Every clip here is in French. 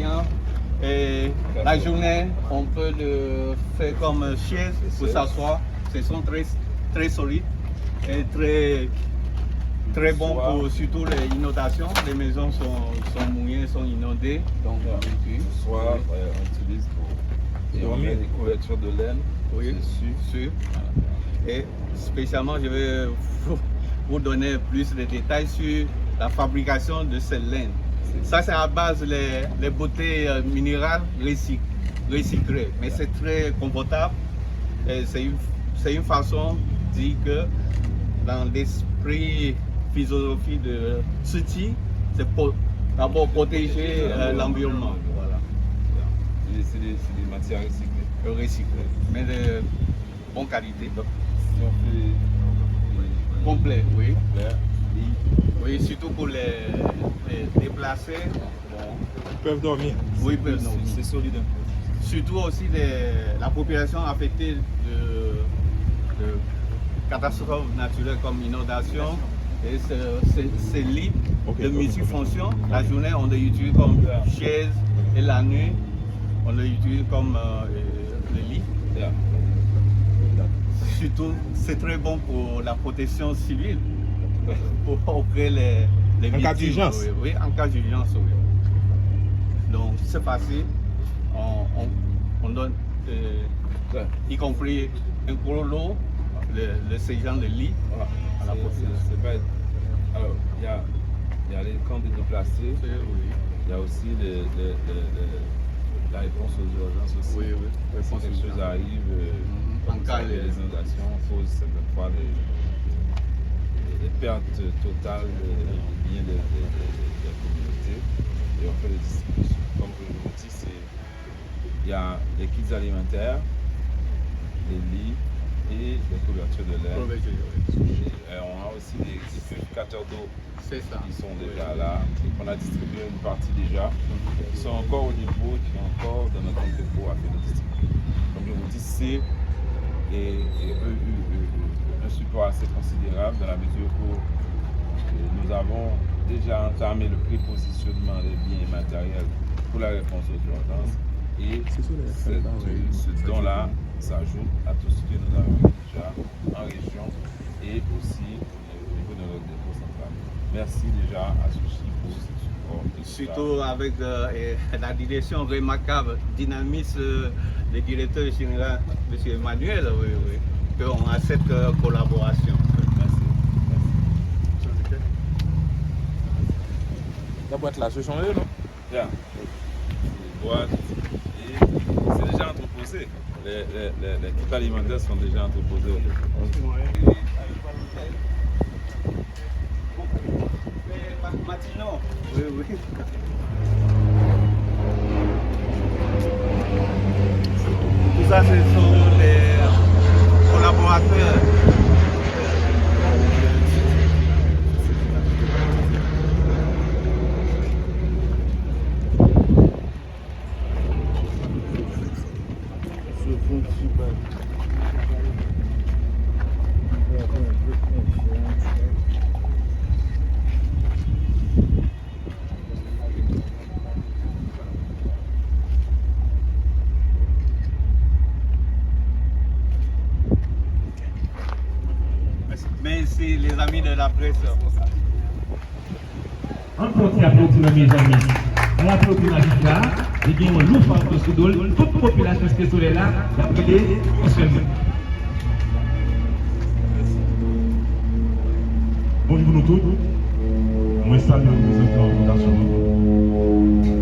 bien. Et la journée, on peut le faire comme chaise pour s'asseoir. Ce sont très solides et très bons pour surtout les inondations. Les maisons sont mouillées, sont inondées. Donc, le soir, on utilise pour dormir des couvertures de laine. Oui, sûr. Et spécialement, je vais vous donner plus de détails sur la fabrication de cette laine. Ça, c'est à base les beautés minérales recyclées. Mais c'est très confortable. C'est une façon de dire que dans l'esprit philosophie de Tsuchi, c'est pour d'abord protéger l'environnement. Voilà. C'est des matières recyclées. Mais de bonne qualité. Donc, si on fait complet, oui. Complet. Oui, surtout pour les déplacés. Ils peuvent dormir. Oui, ils peuvent dormir. C'est solide. Surtout aussi la population affectée de catastrophes naturelles comme inondation. Et c'est lit de multifonction. La journée, on l'utilise comme chaise et la nuit, on l'utilise comme le lit. Surtout, c'est très bon pour la protection civile, pour auprès les victimes. En cas d'urgence. Oui, en cas d'urgence, oui. Donc, c'est facile. On donne, y compris un gros lot, le séjour de lit à la population. Alors, il y a les camps des déplacés. Il y a aussi la réponse aux urgences aussi. Oui. Quand quelque chose arrive, en cas des inondations, cause certaines fois des pertes totales des biens de la communauté. Et on fait des distributions. Comme je vous dis, il y a les kits alimentaires, les lits et les couvertures de laine. On a aussi des purificateurs d'eau qui sont déjà là, qu'on a distribué une partie déjà, qui sont encore au niveau, qui sont encore dans notre dépôt à faire le distribuer. Comme je vous dis, c'est un support assez considérable dans la mesure où nous avons déjà entamé le prépositionnement des biens matériels pour la réponse aux urgences. Et ce don-là s'ajoute à tout ce que nous avons déjà en région et aussi au niveau de notre dépôt central. Merci déjà à Tsuchi pour ce support. Surtout avec la direction remarquable, dynamisme du directeur général, M. Emmanuel, qu'on a cette collaboration. Merci. La boîte là, ce sont eux, non? Bien. Les boîtes, et c'est déjà entreposé. Les kits alimentaires sont déjà entreposés. Matinot. Oui. Tout ça, ce sont les collaborateurs. Merci les amis de la presse. Encore qui applaudit mes amis. On applaudit la victoire. Et bien, on l'ouvre en Kosoudol. Toute la population qui est là, d'appelé seulement. Bonjour nous tous. Moi salue le président de la Fondation.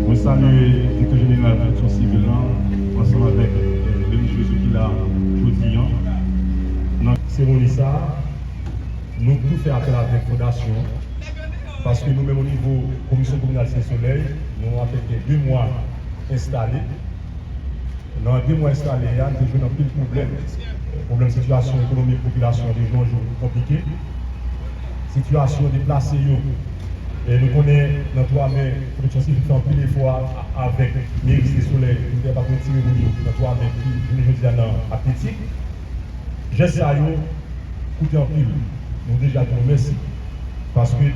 Moi salue le directeur général de l'action civile ensemble avec les religieux qui l'a aujourd'hui. Dans la cérémonie ça, nous tout fait appel à la Fondation parce que nous-mêmes au niveau commission communale Saint-Soleil, nous avons fait 2 mois installés. Dans 2 mois installés, nous avons joué dans plus de problèmes de situation économique, population, des gens compliqués. Situation déplacée, et nous connaissons dans 3 mai, la protection civile fait un peu d'efforts avec les risques de soleil, nous ne pouvons pas tirer dans 3 mai qui, je dis à petit. J'essaie à coûter en pile, nous déjà disons merci. Parce que la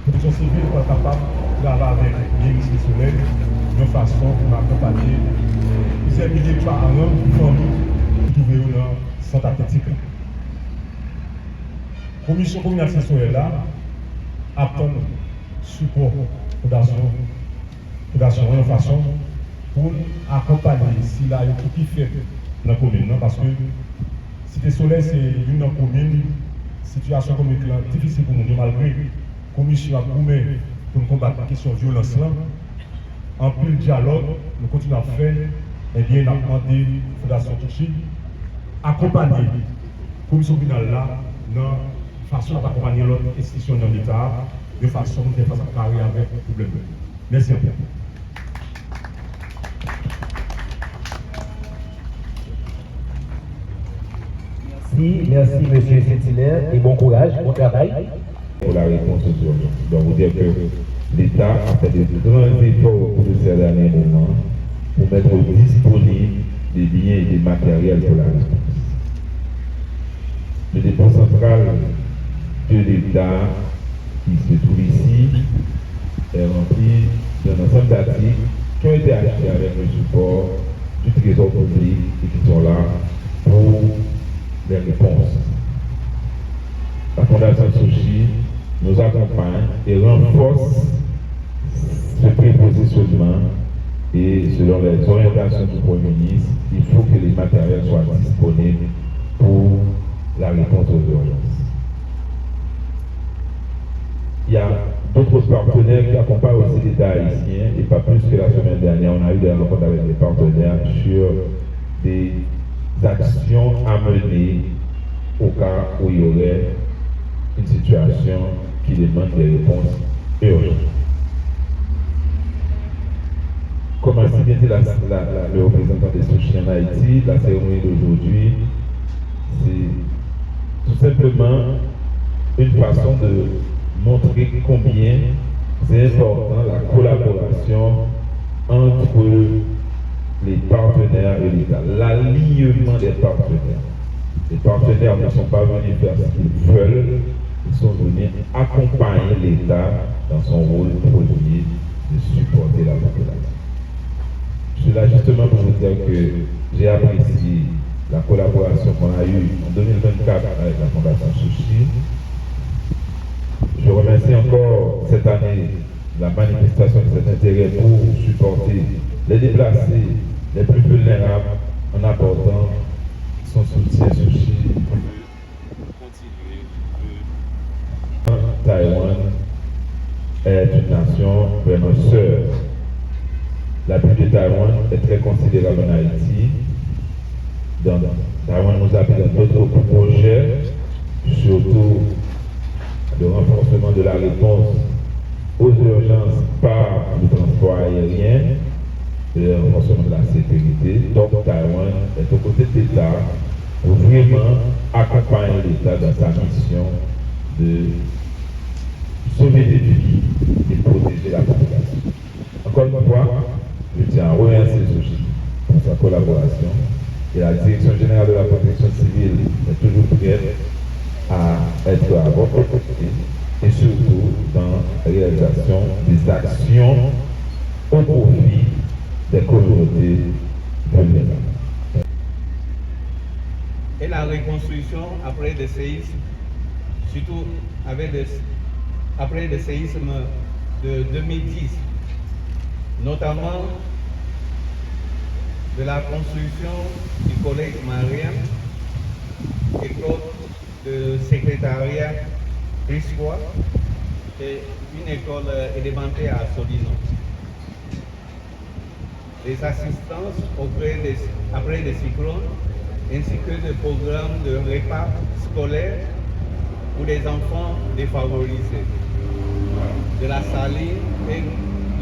commission civile n'est pas capable de travailler avec les ministres Soleil de façon pour m'accompagner plusieurs milliers de parents, familles qui trouvent dans le centre athlétique. La commission communale Soleil là attend support pour de façon pour accompagner si là il y a tout qui fait dans la commune. Parce que Cité Soleil, c'est une commune, situation comme difficile pour nous, malgré la commission a promis pour combattre la question de violence. En plus de dialogue, nous continuons à faire, eh bien, nous avons demandé à la Fondation Touchi accompagner la commission communale là, dans façon d'accompagner l'autre institution dans l'État, de façon à carrer avec le problème. Merci beaucoup. Merci Monsieur Sétinaire et bon courage, bon travail. Pour la réponse aux urgences. Je dois vous dire que l'État a fait de grands efforts au cours de ces derniers moments pour mettre disponible des biens et des matériels pour la réponse. Le dépôt central de l'État qui se trouve ici est rempli d'un ensemble d'articles qui ont été achetés avec le support du Trésor public et qui sont là pour les réponses. La Fondation Touchi nous accompagne et renforce ce prépositionnement et selon les orientations du Premier ministre, il faut que les matériels soient disponibles pour la réponse aux urgences. Il y a d'autres partenaires qui accompagnent aussi l'État haïtien et pas plus que la semaine dernière, on a eu des rencontres avec les partenaires sur des actions à mener au cas où il y aurait une situation qui demande des réponses urgentes. Comme a dit le représentant des Touchi en Haïti, la cérémonie d'aujourd'hui, c'est tout simplement une façon de montrer combien c'est important la collaboration entre les partenaires et l'État, l'alignement des partenaires. Les partenaires ne sont pas venus faire ce qu'ils veulent, ils sont venus accompagner l'État dans son rôle premier de supporter la population. Je suis là justement pour vous dire que j'ai apprécié la collaboration qu'on a eue en 2024 avec la Fondation Touchi. Je remercie encore cette année la manifestation de cet intérêt pour supporter les déplacés les plus vulnérables en apportant son soutien Touchi. Taïwan est une nation vraiment sœur. L'appui de Taïwan est très considérable en Haïti. Taïwan nous appuie dans d'autres projets, surtout le renforcement de la réponse aux urgences par le transport aérien, le renforcement de la sécurité. Donc Taïwan est aux côtés de l'État pour vraiment accompagner l'État dans sa mission de sauver des vies et protéger la population. Encore une fois, je tiens à remercier Touchi pour sa collaboration et la Direction générale de la protection civile est toujours prête à être à votre côté et surtout dans la réalisation des actions au profit des communautés vulnérables. Et la reconstruction après le séisme, surtout après le séisme de 2010, notamment de la construction du collège Mariam, école de secrétariat Christois et une école élémentaire à Solino. Les assistances après les cyclones, ainsi que des programmes de repas scolaires pour les enfants défavorisés de la Saline et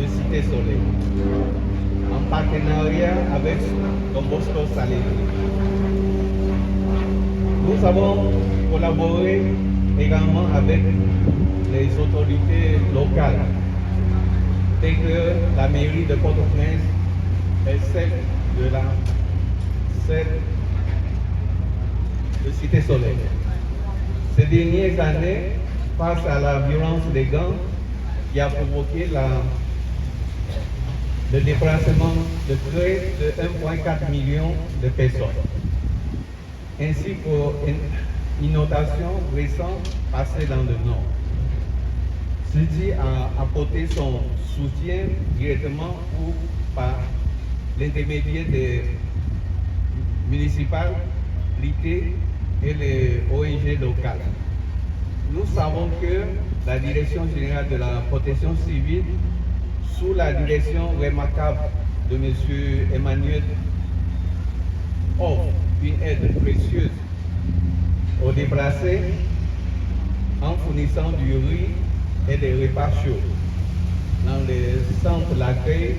de Cité Soleil, en partenariat avec Don Bosco Saline. Nous avons collaboré également avec les autorités locales, telles que la mairie de Port-au-Prince et celle de Cité Soleil. Ces dernières années, face à la violence des gangs qui a provoqué le déplacement de près de 1,4 million de personnes, ainsi qu'une inondation récente passée dans le Nord. Ceci a apporté son soutien directement ou par l'intermédiaire des municipalités et les ONG locales. Nous savons que la Direction générale de la protection civile, sous la direction remarquable de M. Emmanuel, offre une aide précieuse aux déplacés en fournissant du riz et des repas chauds dans les centres d'accueil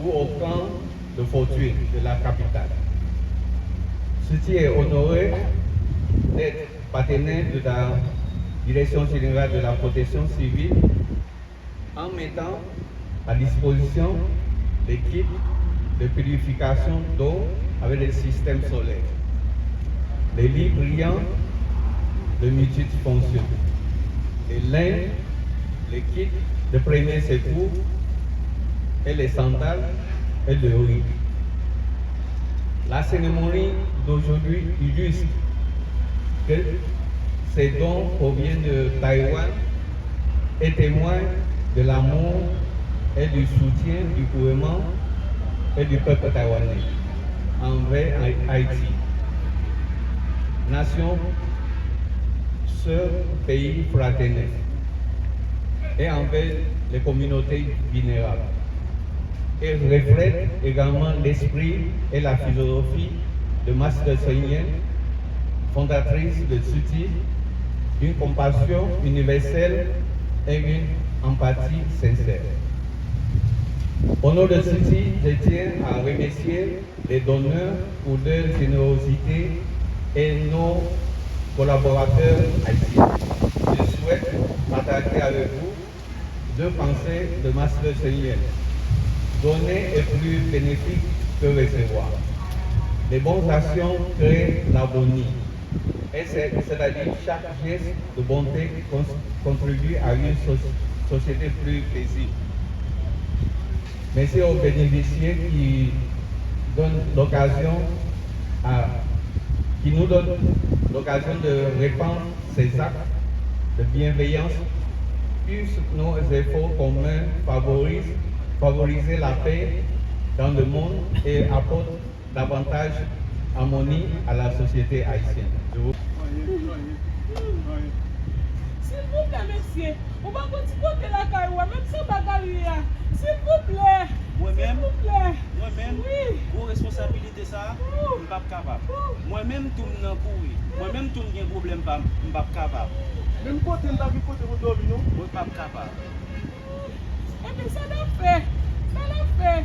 ou au camp de fortune de la capitale. Ceci est honoré d'être partenaire de la Direction générale de la protection civile en mettant à disposition l'équipe de purification d'eau avec des systèmes solaires, les lits brillants de multiples fonctions, les lampes, les kits de premier secours et les sandales et le riz. La cérémonie d'aujourd'hui illustre que ces dons proviennent de Taïwan et témoignent de l'amour et du soutien du gouvernement et du peuple taïwanais envers Haïti, nation, sœur, pays fraternel, et envers les communautés vulnérables. Elle reflète également l'esprit et la philosophie de Master Seigneur, fondatrice de Tsuti, une compassion universelle et une empathie sincère. Au nom de Tsuti, je tiens à remercier les donneurs pour leur générosité et nos collaborateurs haïtiens. Je souhaite partager avec vous deux pensées de Master Seigneur. Donner est plus bénéfique que recevoir. Les bonnes actions créent l'harmonie. C'est-à-dire chaque geste de bonté contribue à une société plus paisible. Merci aux bénéficiaires qui nous donnent l'occasion de répandre ces actes de bienveillance, puissent nos efforts communs favoriser la paix dans le monde et apportent davantage d'harmonie à la société haïtienne. S'il vous plaît, monsieur, on va continuer la carrière, même sans bagarre. S'il vous plaît. Moi-même, oui. pour responsabilité ça, je ne suis pas capable. Moi-même, tout le monde courir. Moi-même, tout le monde problème, je ne suis pas capable. Même côté, je ne suis pas capable. Je ne suis pas capable. Eh bien, ça l'a fait. Ça l'a fait.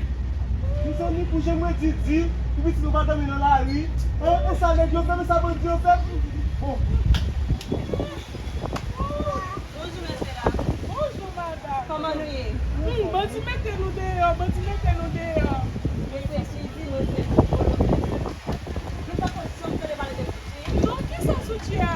Nous sommes pour que moi dis, puis si nous pas dormir dans la rue, et ça les Dieu fait, mais ça va Dieu fait. Bon. Bonjour, monsieur. Bonjour, madame. Comment nous y est? Bon, tu mettez-nous dehors, Mais c'est suivi, nous nous pas condition de parler de soutien. Donc, qui s'en soutient?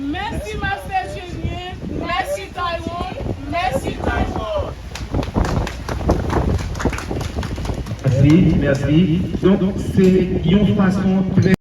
Merci, Master Génier. Merci, Taïwan. Merci, Taïwan. Merci. Donc, c'est une façon très